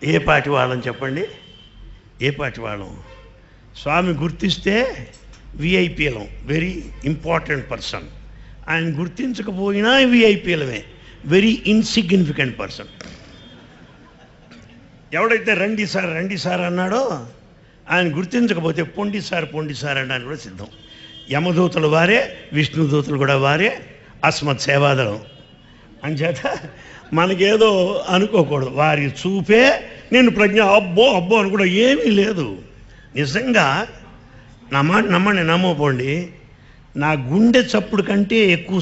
ఏ పాటి వాళ్ళం చెప్పండి? ఏ పాటి వాళ్ళం? స్వామి గుర్తిస్తే విఐపీలం, వెరీ ఇంపార్టెంట్ పర్సన్. ఆయన గుర్తించకపోయినా విఐపీలమే, వెరీ ఇన్సిగ్నిఫికెంట్ పర్సన్. ఎవడైతే రండి సార్ అన్నాడో ఆయన గుర్తించకపోతే పొండి సార్ అనడానికి కూడా సిద్ధం. యమదూతలు వారే, విష్ణుదూతలు కూడా వారే, అస్మత్ సేవాదళం. అంచేత మనకేదో అనుకోకూడదు. వారి చూపే నేను ప్రజ్ఞ అబ్బో అని కూడా ఏమీ లేదు. నిజంగా నా మాట నమ్మండి, నమ్మపోండి, నా గుండె చప్పుడు కంటే ఎక్కువ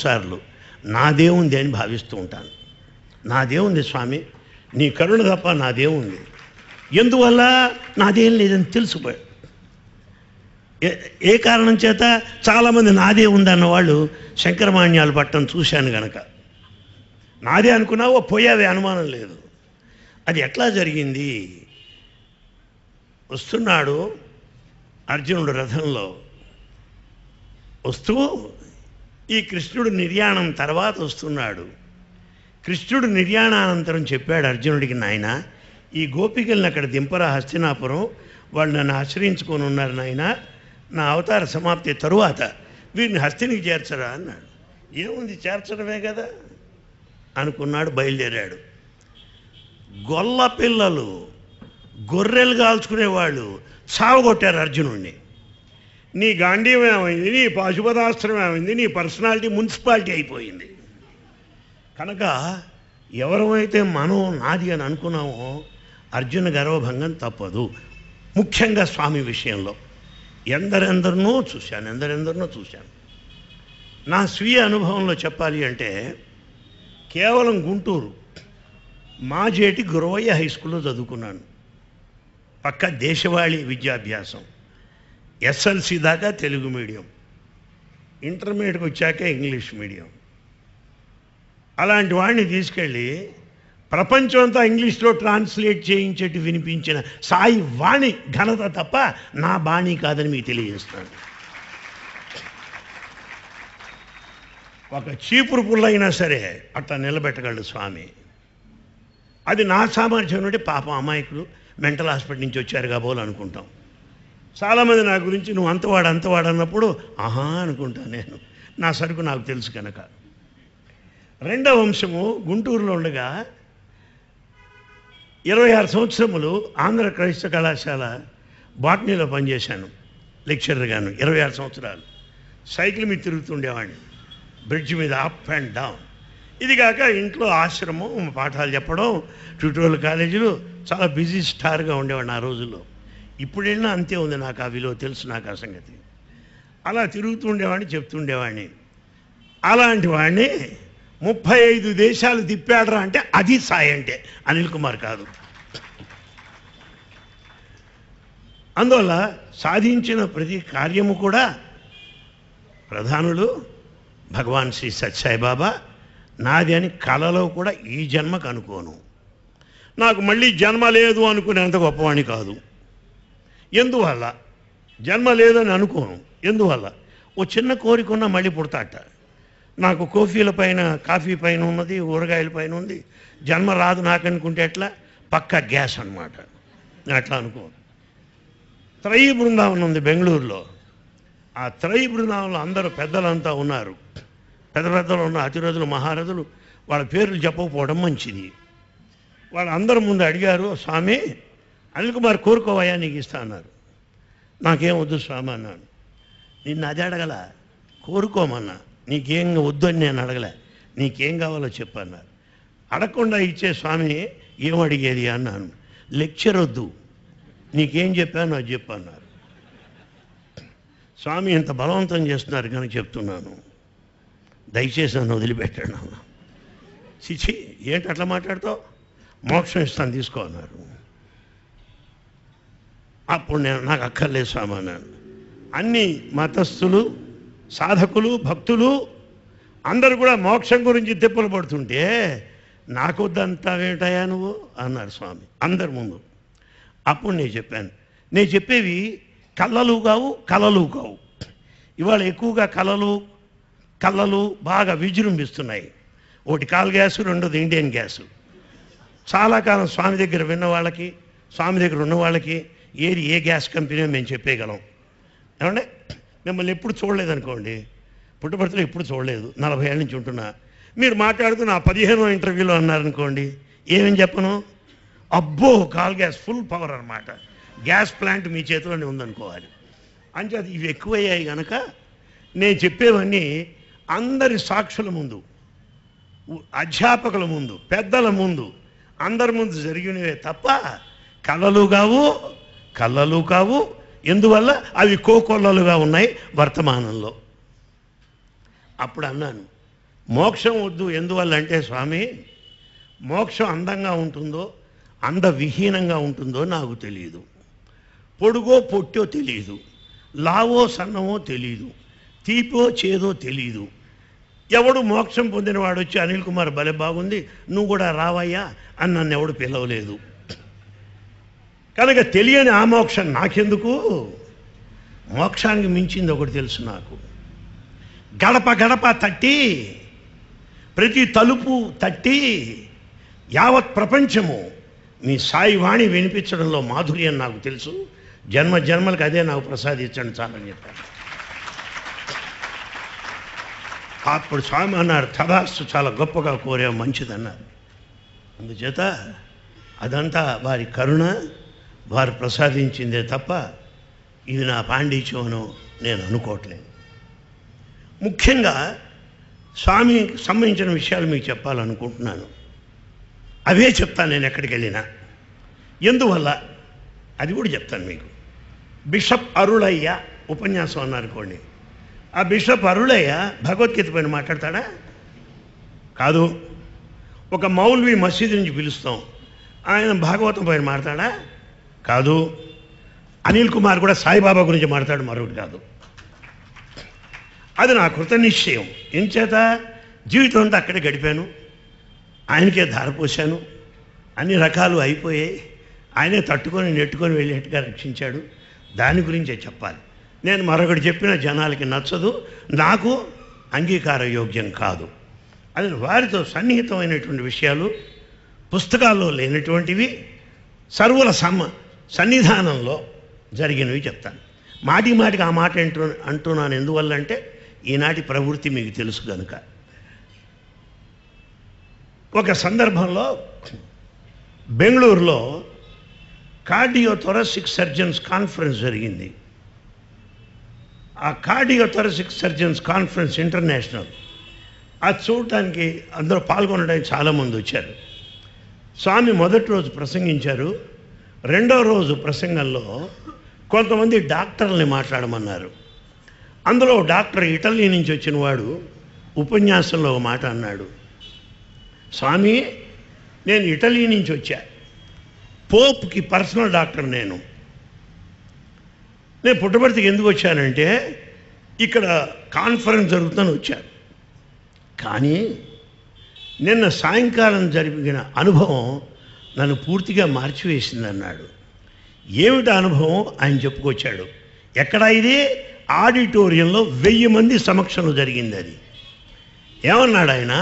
సార్లు నా దేవుంది అని భావిస్తూ ఉంటాను. నా దేవుంది స్వామి, నీ కరుణ తప్ప నా దేవుంది. ఎందువల్ల? నాదేం లేదని తెలుసుపోయాడు. ఏ కారణం చేత? చాలామంది నాదే ఉందన్న వాళ్ళు శంకరమాన్యాలు పట్టం చూశాను గనక. నాదే అనుకున్నావో పోయావే, అనుమానం లేదు. అది ఎట్లా జరిగింది? వస్తున్నాడు అర్జునుడు రథంలో. వస్తూ ఈ కృష్ణుడు నిర్యాణం తర్వాత వస్తున్నాడు. కృష్ణుడు నిర్యాణానంతరం చెప్పాడు అర్జునుడికి, నాయన ఈ గోపికల్ని అక్కడ దింపరా హస్తినాపురం, వాళ్ళు నన్ను ఆశ్రయించుకొని ఉన్నారు నాయన, నా అవతార సమాప్తి తరువాత వీరిని హస్తినికి చేర్చరా అన్నాడు. ఏముంది, చేర్చడమే కదా అనుకున్నాడు. బయలుదేరాడు. గొల్ల పిల్లలు, గొర్రెలు కాల్చుకునేవాళ్ళు చావగొట్టారు అర్జునుడిని. నీ గాంధీవం ఏమైంది, నీ పాశుపతాస్త్రం ఏమైంది, నీ పర్సనాలిటీ మున్సిపాలిటీ అయిపోయింది. కనుక ఎవరైతే మనం నాది అని అనుకున్నామో అర్జున గర్వభంగం తప్పదు. ముఖ్యంగా స్వామి విషయంలో ఎందరెందరినో చూశాను. నా స్వీయ అనుభవంలో చెప్పాలి అంటే కేవలం గుంటూరు మాజేటి గురవయ్య హై స్కూల్లో చదువుకున్నాను. పక్క దేశవాళీ విద్యాభ్యాసం. ఎస్ఎల్సి దాకా తెలుగు మీడియం, ఇంటర్మీడియట్కి వచ్చాక ఇంగ్లీష్ మీడియం. అలాంటి వాడిని తీసుకెళ్ళి ప్రపంచం అంతా ఇంగ్లీష్లో ట్రాన్స్లేట్ చేయించేట్టు వినిపించిన సాయి వాణి ఘనత తప్ప నా బాణి కాదని మీకు తెలియజేస్తాను. ఒక చీపురు పుల్లైనా సరే అట్లా నిలబెట్టగలడు స్వామి. అది నా సామర్థ్యం నుండి పాపం అమాయకులు మెంటల్ హాస్పిటల్ నుంచి వచ్చారు కాబోలు అనుకుంటాం. చాలామంది నా గురించి నువ్వు అంతవాడు అన్నప్పుడు ఆహా అనుకుంటాను నేను, నా సరుకు నాకు తెలుసు కనుక. రెండవ వంశము గుంటూరులో ఉండగా 26 సంవత్సరములు ఆంధ్ర క్రైస్తవ కళాశాల బాటనీలో పనిచేశాను లెక్చరర్గాను. 26 సంవత్సరాలు సైకిల్ మీద తిరుగుతుండేవాడిని, బ్రిడ్జ్ మీద అప్ అండ్ డౌన్. ఇది కాక ఇంట్లో ఆశ్రమం, పాఠాలు చెప్పడం, ట్యూటోరియల్ కాలేజీలు, చాలా బిజీ స్టార్గా ఉండేవాడిని ఆ రోజుల్లో. ఇప్పుడు వెళ్ళినా అంతే ఉంది, నాకు ఆ విలువ తెలుసు, నాకు ఆ సంగతి. అలా తిరుగుతుండేవాడిని, చెప్తుండేవాడిని. అలాంటి వాడిని 35 దేశాలు తిప్పాడరా అంటే అది సాయి అంటే, అనిల్ కుమార్ కాదు. అందువల్ల సాధించిన ప్రతి కార్యము కూడా ప్రధానులు భగవాన్ శ్రీ సత్యసాయిబాబా నాది అని కలలో కూడా ఈ జన్మకు అనుకోను. నాకు మళ్ళీ జన్మ లేదు అనుకునేంత గొప్పవాణి కాదు. ఎందువల్ల? జన్మ లేదని అనుకోను. ఎందువల్ల? ఓ చిన్న కోరికన్నా మళ్ళీ పుడతాట. నాకు కాఫీ పైన ఉన్నది, ఊరగాయల పైన ఉంది, జన్మ రాదు నాకు అనుకుంటే ఎట్లా? పక్కా గ్యాస్ అనమాట. నేను అట్లా అనుకోను. త్రయీ బృందావనం ఉంది బెంగళూరులో. ఆ త్రయీ బృందావనంలో అందరూ పెద్దలంతా ఉన్నారు. పెద్దలు ఉన్న అతిరథులు, మహారథులు, వాళ్ళ పేర్లు చెప్పకపోవడం మంచిది. వాళ్ళందరూ ముందు అడిగారు, స్వామి అనిల్ కుమార్ కోరుకోవయ్యా నీకు ఇస్తా అన్నారు. నాకేం వద్దు స్వామి అన్నాను. నిన్ను అది అడగల, కోరుకోమన్నా. నీకేం వద్దు అని నేను అడగలే, నీకేం కావాలో చెప్పన్నారు. అడగకుండా ఇచ్చే స్వామి ఏం అడిగేది అన్నాను. లెక్చర్ వద్దు, నీకేం చెప్పాను అది చెప్పన్నారు. స్వామి ఇంత బలవంతం చేస్తున్నారు కనుక చెప్తున్నాను, దయచేసి నన్ను వదిలిపెట్టాను. చిచి ఏంటి అట్లా మాట్లాడుతావు, మోక్షం ఇస్తాను తీసుకో అన్నారు. అప్పుడు నాకు అక్కర్లేదు స్వామి అన్నాను. అన్ని మతస్థులు, సాధకులు, భక్తులు అందరూ కూడా మోక్షం గురించి తిప్పలు పడుతుంటే నాకు వద్దంటావేంటయా నువ్వు అన్నారు స్వామి అందరి ముందు. అప్పుడు నేను చెప్పాను, నేను చెప్పేవి కళ్ళలు కావు. ఇవాళ ఎక్కువగా కళ్ళలు బాగా విజృంభిస్తున్నాయి. ఒకటి కాల్ గ్యాసు, రెండోది ఇండియన్ గ్యాసు. చాలా కాలం స్వామి దగ్గర విన్న వాళ్ళకి, స్వామి దగ్గర ఉన్న వాళ్ళకి ఏది ఏ గ్యాస్ కంపెనీ మేము చెప్పేయగలం. ఏమంటే మిమ్మల్ని ఎప్పుడు చూడలేదనుకోండి, పుట్టపర్తిలో ఎప్పుడు చూడలేదు, 40 ఏళ్ళ నుంచి ఉంటున్నా. మీరు మాట్లాడుతూ నా 15వ ఇంటర్వ్యూలో అన్నారనుకోండి, ఏమని చెప్పను? అబ్బో కాల్ గ్యాస్ ఫుల్ పవర్ అనమాట, గ్యాస్ ప్లాంట్ మీ చేతిలోనే ఉందనుకోవాలి. అంటే అది ఇవి ఎక్కువయ్యాయి కనుక నేను చెప్పేవన్నీ అందరి సాక్షుల ముందు, అధ్యాపకుల ముందు, పెద్దల ముందు, అందరి ముందు జరిగినవే తప్ప కళ్ళలు కావు. ఎందువల్ల అవి కోకొల్లలుగా ఉన్నాయి వర్తమానంలో. అప్పుడు అన్నాను, మోక్షం వద్దు. ఎందువల్ల అంటే స్వామి, మోక్షం అందంగా ఉంటుందో అందవిహీనంగా ఉంటుందో నాకు తెలియదు, పొడుగో పొట్టో తెలియదు, లావో సన్నమో తెలియదు, తీపో చేదో తెలియదు. ఎవడు మోక్షం పొందినవాడు వచ్చి అనిల్ కుమార్ భలే బాగుంది నువ్వు కూడా రావయ్యా అని నన్ను ఎవడు పిలవలేదు. కనుక తెలియని ఆ మోక్షం నాకెందుకు? మోక్షానికి మించింది ఒకటి తెలుసు నాకు. గడప గడప తట్టి, ప్రతి తలుపు తట్టి, యావత్ ప్రపంచము మీ సాయి వాణి వినిపించడంలో మాధుర్యం నాకు తెలుసు. జన్మ జన్మలకు అదే నాకు ప్రసాదించండి చాలని చెప్పాను. అప్పుడు స్వామి అన్నారు, తదాస్తు, చాలా గొప్పగా కోరావు, మంచిదన్నారు. అందుచేత అదంతా వారి కరుణ, వారు ప్రసాదించిందే తప్ప ఇది నా పాండిత్యమనో నేను అనుకోవట్లేదు. ముఖ్యంగా స్వామికి సంబంధించిన విషయాలు మీకు చెప్పాలనుకుంటున్నాను. అవే చెప్తాను నేను ఎక్కడికి వెళ్ళినా. ఎందువల్ల అది కూడా చెప్తాను మీకు. బిషప్ అరుళయ్య ఉపన్యాసం అన్నారనుకోండి, ఆ బిషప్ అరుళయ్య భగవద్గీత పైన మాట్లాడతాడా? కాదు. ఒక మౌల్వీ మసీదు నుంచి పిలుస్తాం, ఆయన భాగవతం పైన మాట్లాడా? కాదు. అనిల్ కుమార్ కూడా సాయిబాబా గురించి మాట్లాడు, మరొకటి కాదు. అది నా కృత నిశ్చయం. ఎంచేత జీవితం అంతా అక్కడే గడిపాను, ఆయనకే ధారపోశాను, అన్ని రకాలు అయిపోయాయి, ఆయనే తట్టుకొని నెట్టుకొని వెళ్ళేట్టుగా రక్షించాడు. దాని గురించే చెప్పాలి. నేను మరొకటి చెప్పిన జనాలకి నచ్చదు, నాకు అంగీకార యోగ్యం కాదు. అది వారితో సన్నిహితమైనటువంటి విషయాలు, పుస్తకాల్లో లేనటువంటివి, సర్వుల సన్నిధానంలో జరిగినవి చెప్తాను. మాటికి ఆ మాట అంటున్నాను. ఎందువల్లంటే ఈనాటి ప్రవృత్తి మీకు తెలుసు కనుక. ఒక సందర్భంలో బెంగళూరులో కార్డియోథొరాసిక్ సర్జన్స్ కాన్ఫరెన్స్ జరిగింది. ఆ కార్డియోథొరాసిక్ సర్జన్స్ కాన్ఫరెన్స్ ఇంటర్నేషనల్, అది చూడటానికి అందరూ పాల్గొనడానికి చాలామంది వచ్చారు. స్వామి మొదటి రోజు ప్రసంగించారు. రెండో రోజు ప్రసంగంలో కొంతమంది డాక్టర్లని మాట్లాడమన్నారు. అందులో డాక్టర్ ఇటలీ నుంచి వచ్చిన వాడు ఉపన్యాసంలో ఒక మాట అన్నాడు, స్వామి నేను ఇటలీ నుంచి వచ్చా, పోప్కి పర్సనల్ డాక్టర్ నేను పుట్టపర్తికి ఎందుకు వచ్చానంటే ఇక్కడ కాన్ఫరెన్స్ జరుగుతుందని వచ్చాను. కానీ నిన్న సాయంకాలం జరిగిన అనుభవం నన్ను పూర్తిగా మార్చివేసింది అన్నాడు. ఏమిటి అనుభవం ఆయన చెప్పుకొచ్చాడు. ఎక్కడ ఇది? ఆడిటోరియంలో 1000 మంది సమక్షంలో జరిగింది. అది ఏమన్నాడు ఆయన,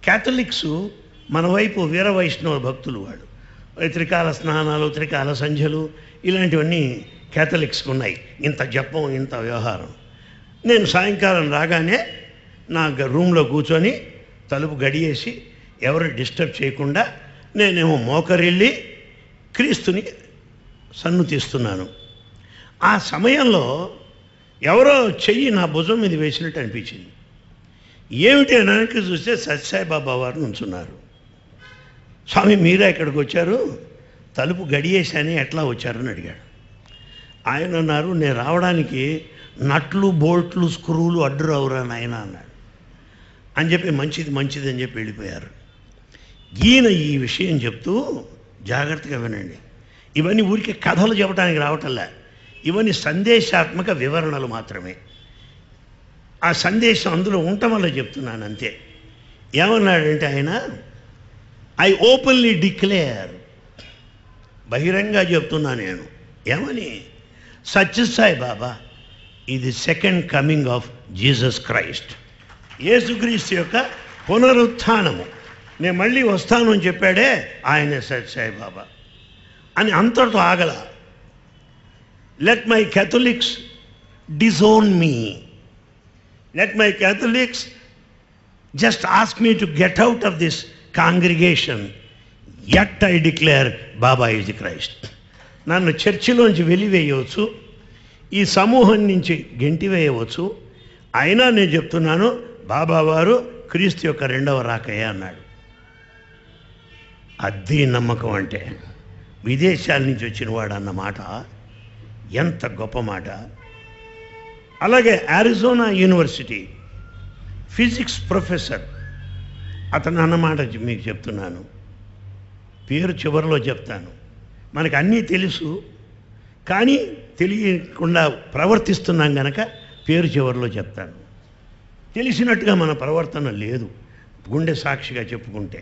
క్యాథలిక్స్ మన వైపు వీర వైష్ణవ భక్తులు, వాడు త్రికాల స్నానాలు, త్రికాల సంధ్యలు ఇలాంటివన్నీ క్యాథలిక్స్కి ఉన్నాయి. ఇంత జపం, ఇంత వ్యవహారం. నేను సాయంకాలం రాగానే నా రూమ్లో కూర్చొని తలుపు గడియేసి ఎవరు డిస్టర్బ్ చేయకుండా నేనేమో మోకరిల్లి క్రీస్తుని సన్నుతిస్తున్నాను. ఆ సమయంలో ఎవరో చెయ్యి నా భుజం మీద వేసినట్టు అనిపించింది. ఏమిటి వెనక్కి చూస్తే సత్యసాయిబాబా వారు నుంచున్నారు. స్వామి మీరే ఎక్కడికి వచ్చారు? తలుపు గడియేశాని, ఎట్లా వచ్చారని అడిగాడు. ఆయన అన్నారు, నేను రావడానికి నట్లు, బోల్ట్లు, స్క్రూలు అడ్డు రావురా నాయన అన్నాడు. అని చెప్పి మంచిది అని చెప్పి వెళ్ళిపోయారు. ఈయన ఈ విషయం చెప్తూ, జాగ్రత్తగా వినండి, ఇవన్నీ ఊరికే కథలు చెప్పడానికి రావటంలే, ఇవన్నీ సందేశాత్మక వివరణలు మాత్రమే. ఆ సందేశం అందులో ఉండటం వల్ల చెప్తున్నాను అంతే. ఏమన్నాడంటే ఆయన, ఐ ఓపెన్లీ డిక్లేర్, బహిరంగ చెప్తున్నా నేను, ఏమని, సత్యసాయి బాబా ఇది second coming of Jesus Christ. యేసుక్రీస్తు యొక్క పునరుత్థానము, నేను మళ్ళీ వస్తాను అని చెప్పాడే ఆయనే సత్యసాయి బాబా అని అంతటితో ఆగల. లెట్ మై క్యాథలిక్స్ డిజోన్ me, let my Catholics just ask me to get out of this congregation, yet I declare Baba is the Christ. నన్ను చర్చిలోంచి వెలివేయవచ్చు, ఈ సమూహం నుంచి గెంటివేయవచ్చు, అయినా నేను చెప్తున్నాను బాబా వారు క్రీస్తు యొక్క రెండవ రాకయ్య అన్నాడు. అది నమ్మకం అంటే, విదేశాల నుంచి వచ్చిన వాడు అన్న మాట ఎంత గొప్ప మాట. అలాగే అరిజోనా యూనివర్సిటీ ఫిజిక్స్ ప్రొఫెసర్ అతను అన్నమాట మీకు చెప్తున్నాను, పేరు చివరిలో చెప్తాను. మనకు అన్నీ తెలుసు కానీ తెలియకుండా ప్రవర్తిస్తున్నాం కనుక పేరు చివరిలో చెప్తాను. తెలిసినట్టుగా మన ప్రవర్తన లేదు, గుండె సాక్షిగా చెప్పుకుంటే.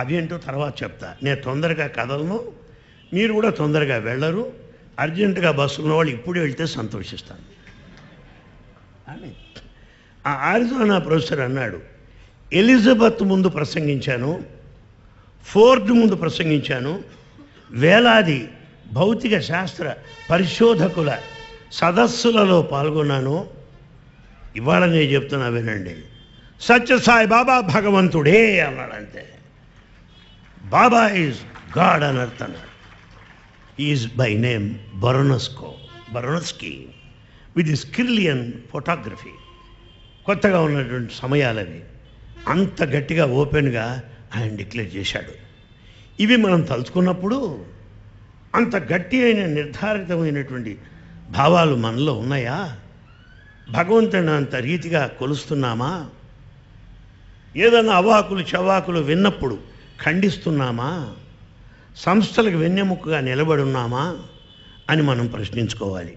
అదేంటో తర్వాత చెప్తా. నేను తొందరగా కదలను, మీరు కూడా తొందరగా వెళ్ళరు. అర్జెంటుగా బస్సు ఉన్నవాళ్ళు ఇప్పుడు వెళ్తే సంతోషిస్తాను అని ఆ అరిజోనా ప్రొఫెసర్ అన్నాడు. ఎలిజబెత్ ముందు ప్రసంగించాను, ఫోర్డ్ ముందు ప్రసంగించాను, వేలాది భౌతిక శాస్త్ర పరిశోధకుల సదస్సులలో పాల్గొన్నాను. ఇవాళ నేను చెప్తున్నా వినండి, సత్యసాయి బాబా భగవంతుడే అన్నాడంతే. బాబా ఈజ్ గాడ్ అని అర్థన్నాడు. Is by name Baranowski with this Kirlian photography. కొత్తగా ఉన్నటువంటి సమయాలవి అంత గట్టిగా ఓపెన్గా ఆయన డిక్లేర్ చేశాడు. ఇవి మనం తలుచుకున్నప్పుడు అంత గట్టి అయిన నిర్ధారితమైనటువంటి భావాలు మనలో ఉన్నాయా? భగవంతుని అంత రీతిగా కొలుస్తున్నామా? ఏదైనా అవాకులు చవాకులు విన్నప్పుడు ఖండిస్తున్నామా? సంస్థలకు వెన్నెముకగా నిలబడున్నామా అని మనం ప్రశ్నించుకోవాలి.